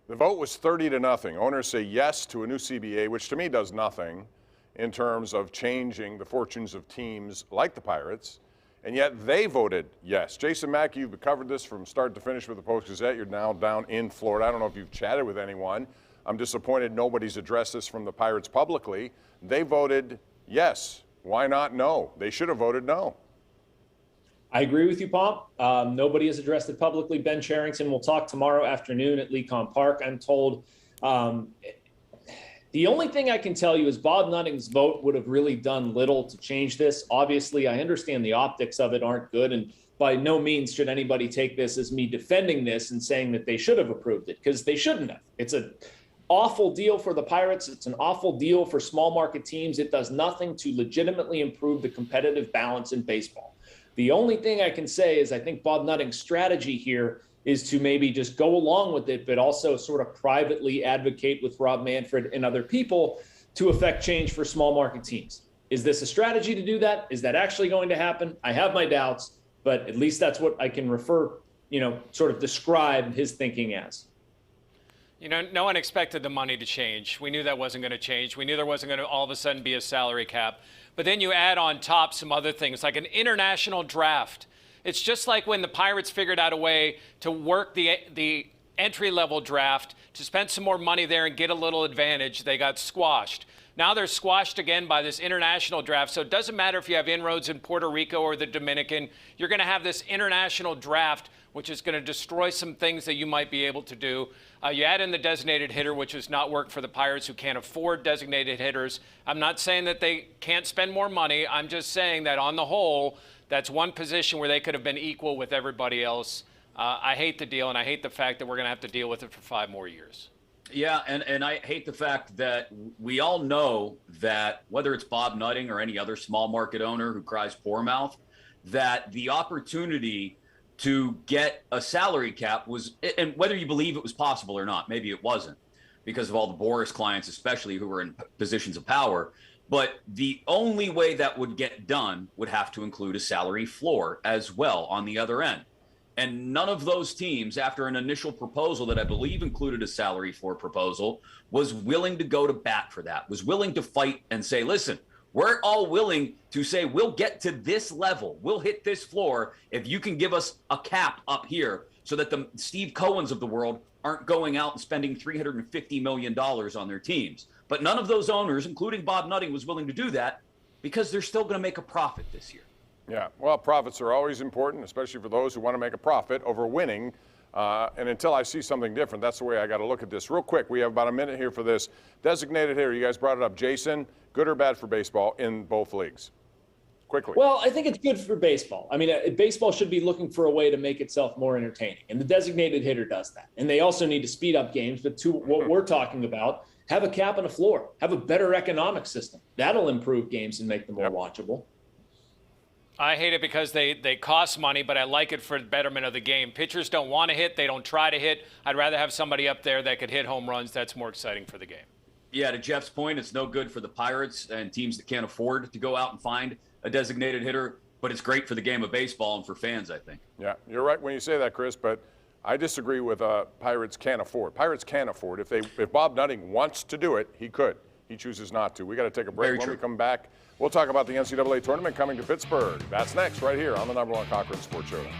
The vote was 30-0. Owners say yes to a new CBA, which to me does nothing in terms of changing the fortunes of teams like the Pirates, and yet they voted yes. Jason Mackey, you've covered this from start to finish with the Post-Gazette. You're now down in Florida. I don't know if you've chatted with anyone. I'm disappointed nobody's addressed this from the Pirates publicly. They voted yes. Why not no? They should have voted no. I agree with you, Pomp. Nobody has addressed it publicly. Ben Cherington will talk tomorrow afternoon at Lecon Park, I'm told. The only thing I can tell you is Bob Nutting's vote would have really done little to change this. Obviously, I understand the optics of it aren't good, and by no means should anybody take this as me defending this and saying that they should have approved it, because they shouldn't have. It's an awful deal for the Pirates. It's an awful deal for small market teams. It does nothing to legitimately improve the competitive balance in baseball. The only thing I can say is I think Bob Nutting's strategy here is to maybe just go along with it, but also sort of privately advocate with Rob Manfred and other people to affect change for small market teams. Is this a strategy to do that? Is that actually going to happen? I have my doubts, but at least that's what I can sort of describe his thinking as. No one expected the money to change. We knew that wasn't going to change. We knew there wasn't going to all of a sudden be a salary cap. But then you add on top some other things like an international draft. It's just like when the Pirates figured out a way to work the entry-level draft to spend some more money there and get a little advantage. They got squashed. Now they're squashed again by this international draft. So it doesn't matter if you have inroads in Puerto Rico or the Dominican. You're going to have this international draft, which is going to destroy some things that you might be able to do. You add in the designated hitter, which has not worked for the Pirates, who can't afford designated hitters. I'm not saying that they can't spend more money. I'm just saying that on the whole, that's one position where they could have been equal with everybody else. I hate the deal, and I hate the fact that we're going to have to deal with it for 5 more years. Yeah, and I hate the fact that we all know that whether it's Bob Nutting or any other small market owner who cries poor mouth, that the opportunity to get a salary cap was, and whether you believe it was possible or not, maybe it wasn't because of all the Boris clients, especially who were in positions of power. But the only way that would get done would have to include a salary floor as well on the other end. And none of those teams, after an initial proposal that I believe included a salary floor proposal, was willing to go to bat for that, was willing to fight and say, listen, we're all willing to say we'll get to this level. We'll hit this floor if you can give us a cap up here so that the Steve Cohens of the world aren't going out and spending $350 million on their teams. But none of those owners, including Bob Nutting, was willing to do that because they're still going to make a profit this year. Yeah, well, profits are always important, especially for those who want to make a profit over winning. And until I see something different, that's the way I got to look at this. Real quick, we have about a minute here for this. Designated hitter, you guys brought it up. Jason, good or bad for baseball in both leagues? Quickly. Well, I think it's good for baseball. I mean, baseball should be looking for a way to make itself more entertaining, and the designated hitter does that. And they also need to speed up games, but to what we're talking about, have a cap and a floor, have a better economic system. That'll improve games and make them more watchable. I hate it because they cost money, but I like it for the betterment of the game. Pitchers don't want to hit. They don't try to hit. I'd rather have somebody up there that could hit home runs. That's more exciting for the game. Yeah, to Jeff's point, it's no good for the Pirates and teams that can't afford to go out and find a designated hitter, but it's great for the game of baseball and for fans, I think. Yeah, you're right when you say that, Chris, but I disagree with Pirates can't afford. Pirates can't afford. If Bob Nutting wants to do it, he could. He chooses not to. We got to take a break. When we come back, we'll talk about the NCAA tournament coming to Pittsburgh. That's next right here on the #1 Cochran Sports Showdown.